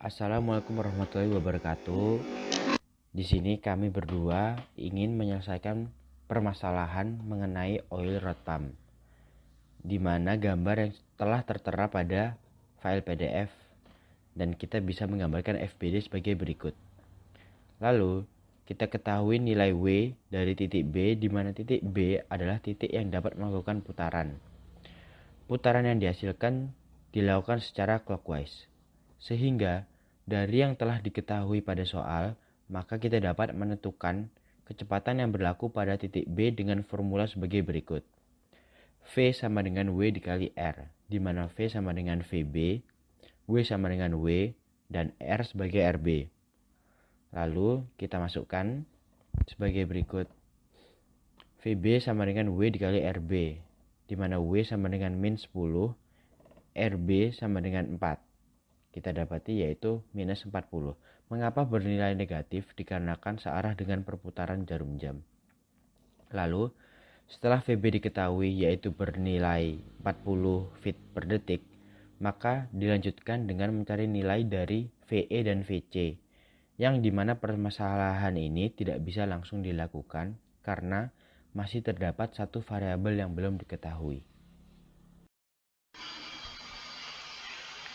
Assalamualaikum warahmatullahi wabarakatuh. Di sini kami berdua ingin menyelesaikan permasalahan mengenai oil rod pump, di mana gambar yang telah tertera pada file PDF dan kita bisa menggambarkan FBD sebagai berikut. Lalu, kita ketahui nilai W dari titik B, di mana titik B adalah titik yang dapat melakukan putaran. Putaran yang dihasilkan dilakukan secara clockwise, sehingga dari yang telah diketahui pada soal, maka kita dapat menentukan kecepatan yang berlaku pada titik B dengan formula sebagai berikut. V sama dengan W dikali R, di mana V sama dengan VB, W sama dengan W, dan R sebagai RB. Lalu kita masukkan sebagai berikut. VB sama dengan W dikali RB, di mana W sama dengan min 10, RB sama dengan 4. Kita dapati yaitu minus 40. Mengapa bernilai negatif? Dikarenakan searah dengan perputaran jarum jam. Lalu, setelah VB diketahui yaitu bernilai 40 feet per detik, maka dilanjutkan dengan mencari nilai dari VE dan VC, yang dimana permasalahan ini tidak bisa langsung dilakukan karena masih terdapat satu variabel yang belum diketahui.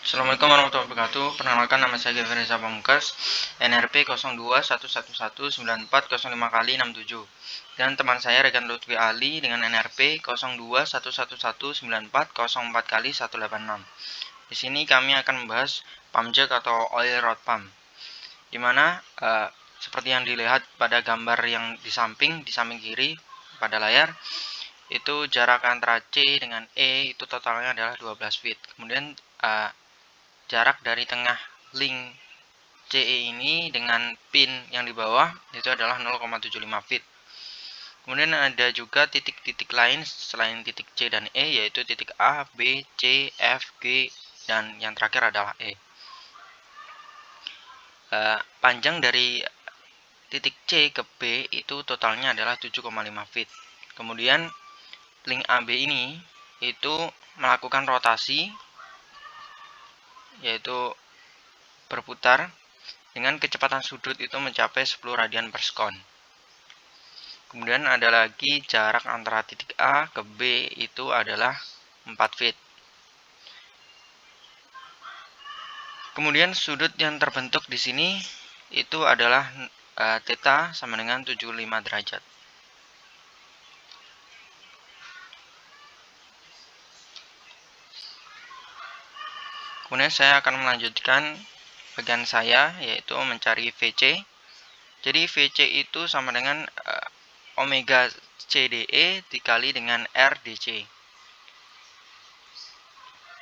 Assalamualaikum warahmatullahi wabarakatuh. Perkenalkan, nama saya Gavin Reza Pamungkas, NRP 02111940 kali 67. Dan teman saya Regan Lutfi Ali dengan NRP 02111940 kali 186. Di sini kami akan membahas pump jack atau oil rod pump. Dimana seperti yang dilihat pada gambar yang di samping kiri pada layar, itu jarak antara C dengan E itu totalnya adalah 12 feet. Kemudian jarak dari tengah link CE ini dengan pin yang di bawah itu adalah 0,75 feet. Kemudian ada juga titik-titik lain selain titik C dan E, yaitu titik A, B, C, F, G, dan yang terakhir adalah E. Panjang dari titik C ke B itu totalnya adalah 7,5 feet. Kemudian link AB ini itu melakukan rotasi, yaitu berputar dengan kecepatan sudut itu mencapai 10 radian per sekon. Kemudian ada lagi jarak antara titik A ke B itu adalah 4 feet. Kemudian sudut yang terbentuk di sini itu adalah theta sama dengan 75 derajat. Kemudian saya akan melanjutkan bagian saya, yaitu mencari VC. Jadi VC itu sama dengan omega CDE dikali dengan RDC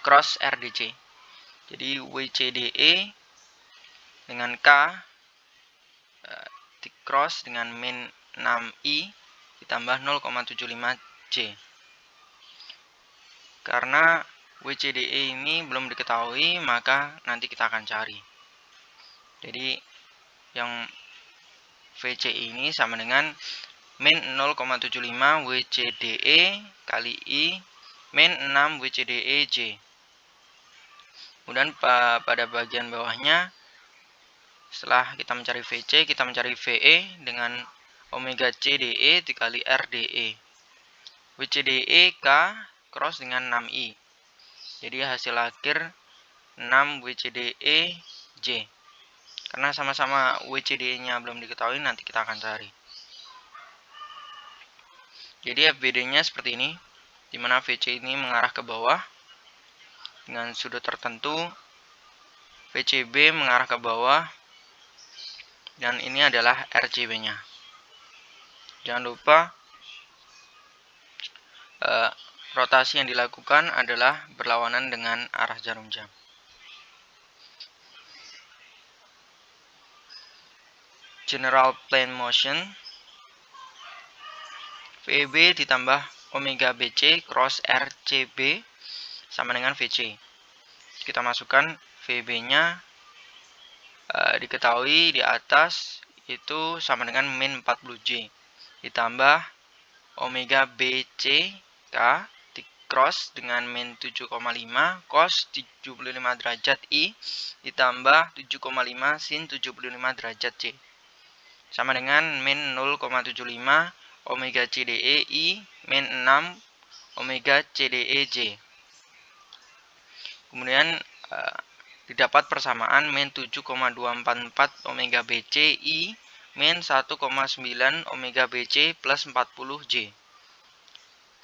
cross RDC. Jadi WCDE dengan K di cross dengan min 6I ditambah 0,75J. Karena WCDE ini belum diketahui, maka nanti kita akan cari. Jadi yang VC ini sama dengan min 0,75 WCDE kali I min 6 WCDE J. Kemudian pada bagian bawahnya, setelah kita mencari VC, kita mencari VE dengan omega CDE dikali RDE. WCDE K cross dengan 6I. Jadi hasil akhir 6 WCDE J. Karena sama-sama WCDE-nya belum diketahui, nanti kita akan cari. Jadi FBD-nya seperti ini, di mana VC ini mengarah ke bawah dengan sudut tertentu, VCB mengarah ke bawah, dan ini adalah RCB-nya. Jangan lupa rotasi yang dilakukan adalah berlawanan dengan arah jarum jam. General plane motion, VB ditambah omega BC cross RCB sama dengan VC. Kita masukkan VB-nya, diketahui di atas itu sama dengan min 40J ditambah omega BC K cross dengan min 7,5 cos 75 derajat I ditambah 7,5 sin 75 derajat C. Sama dengan min 0,75 omega CDE I min 6 omega CDE J. Kemudian didapat persamaan min 7,244 omega BC I min 1,9 omega BC plus 40 J.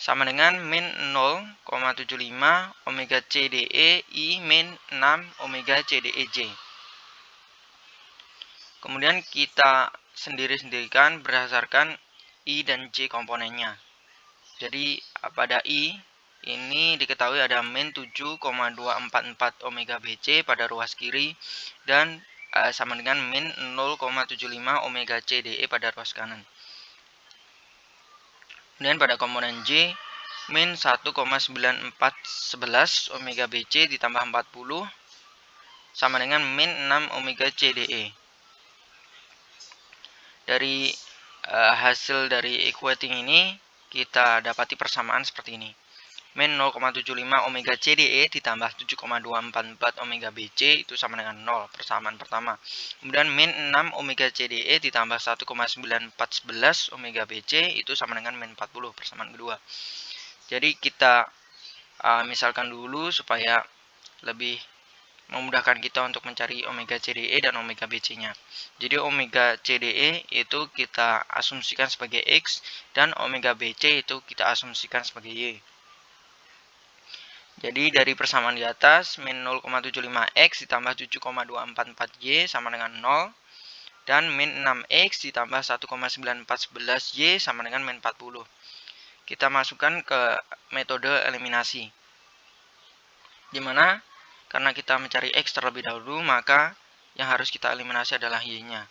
Sama dengan min 0,75 omega CDE I min 6 omega CDE J. Kemudian kita sendiri-sendirikan berdasarkan I dan J komponennya. Jadi pada I ini diketahui ada min 7,244 omega BC pada ruas kiri dan sama dengan min 0,75 omega CDE pada ruas kanan. Kemudian pada komponen J, min 1,9411 omega BC ditambah 40 sama dengan min 6 omega CDE. Dari hasil dari equating ini kita dapati persamaan seperti ini. Min 0,75 omega CDE ditambah 7,244 omega BC itu sama dengan 0, persamaan pertama. Kemudian min 6 omega CDE ditambah 1,9411 omega BC itu sama dengan min 40, persamaan kedua. Jadi kita misalkan dulu supaya lebih memudahkan kita untuk mencari omega CDE dan omega BC-nya. Jadi omega CDE itu kita asumsikan sebagai X dan omega BC itu kita asumsikan sebagai Y. Jadi dari persamaan di atas, min 0,75x ditambah 7,244y sama dengan 0. Dan min 6x ditambah 1,9411y sama dengan min 40. Kita masukkan ke metode eliminasi. Dimana karena kita mencari x terlebih dahulu, maka yang harus kita eliminasi adalah y-nya.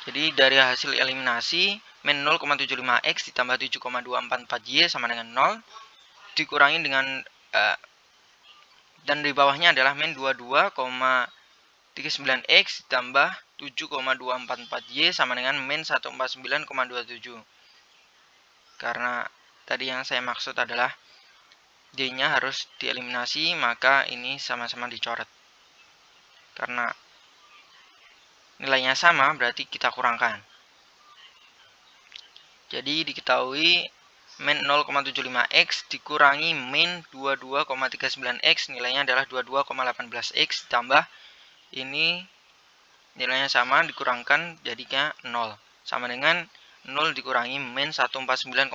Jadi dari hasil eliminasi, min 0,75x ditambah 7,244y sama dengan 0 dikurangi dengan dan di bawahnya adalah min 22,39x ditambah 7,244y sama dengan min 149,27. Karena tadi yang saya maksud adalah y-nya harus dieliminasi, maka ini sama-sama dicoret. Karena nilainya sama, berarti kita kurangkan. Jadi diketahui min 0,75x dikurangi min 22,39x nilainya adalah 22,18x ditambah ini nilainya sama dikurangkan jadinya 0 sama dengan 0 dikurangi min 149,27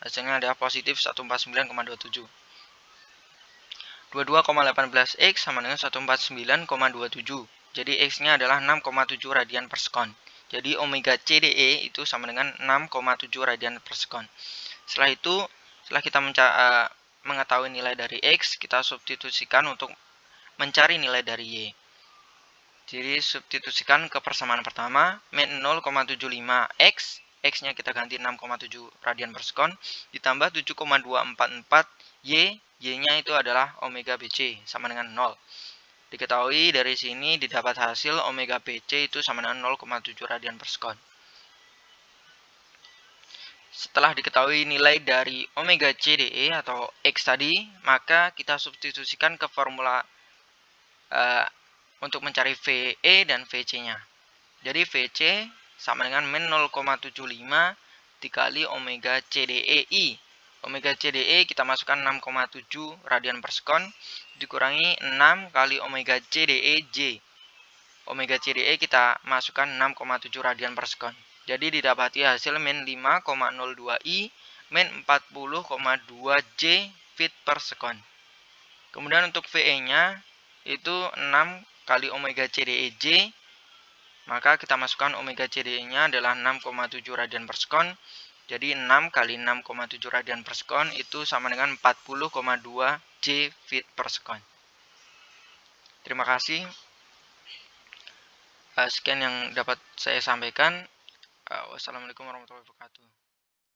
hasilnya adalah positif 149,27. 22,18x sama dengan 149,27. Jadi x-nya adalah 6,7 radian per sekon. Jadi omega CDE itu sama dengan 6,7 radian per sekon. Setelah itu, setelah kita mengetahui nilai dari x, kita substitusikan untuk mencari nilai dari y. Jadi substitusikan ke persamaan pertama, min 0,75x, x-nya kita ganti 6,7 radian per sekon, ditambah 7,244y, y-nya itu adalah omega BC sama dengan 0. Diketahui dari sini didapat hasil omega BC itu sama dengan 0,7 radian per sekon. Setelah diketahui nilai dari omega CDE atau X tadi, maka kita substitusikan ke formula untuk mencari VE dan VC-nya. Jadi VC sama dengan min 0,75 dikali omega CDE I. Omega CDE kita masukkan 6,7 radian per sekon dikurangi 6 kali omega CDE J. Omega CDE kita masukkan 6,7 radian per sekon. Jadi didapati hasil min 5,02 I min 40,2 J feet per sekon. Kemudian untuk VE-nya itu 6 kali omega CDE J. Maka kita masukkan omega CDE-nya adalah 6,7 radian per sekon. Jadi 6 kali 6,7 radian per sekon itu sama dengan 40,2 J feet per sekon. Terima kasih. Sekian yang dapat saya sampaikan. Wassalamualaikum warahmatullahi wabarakatuh.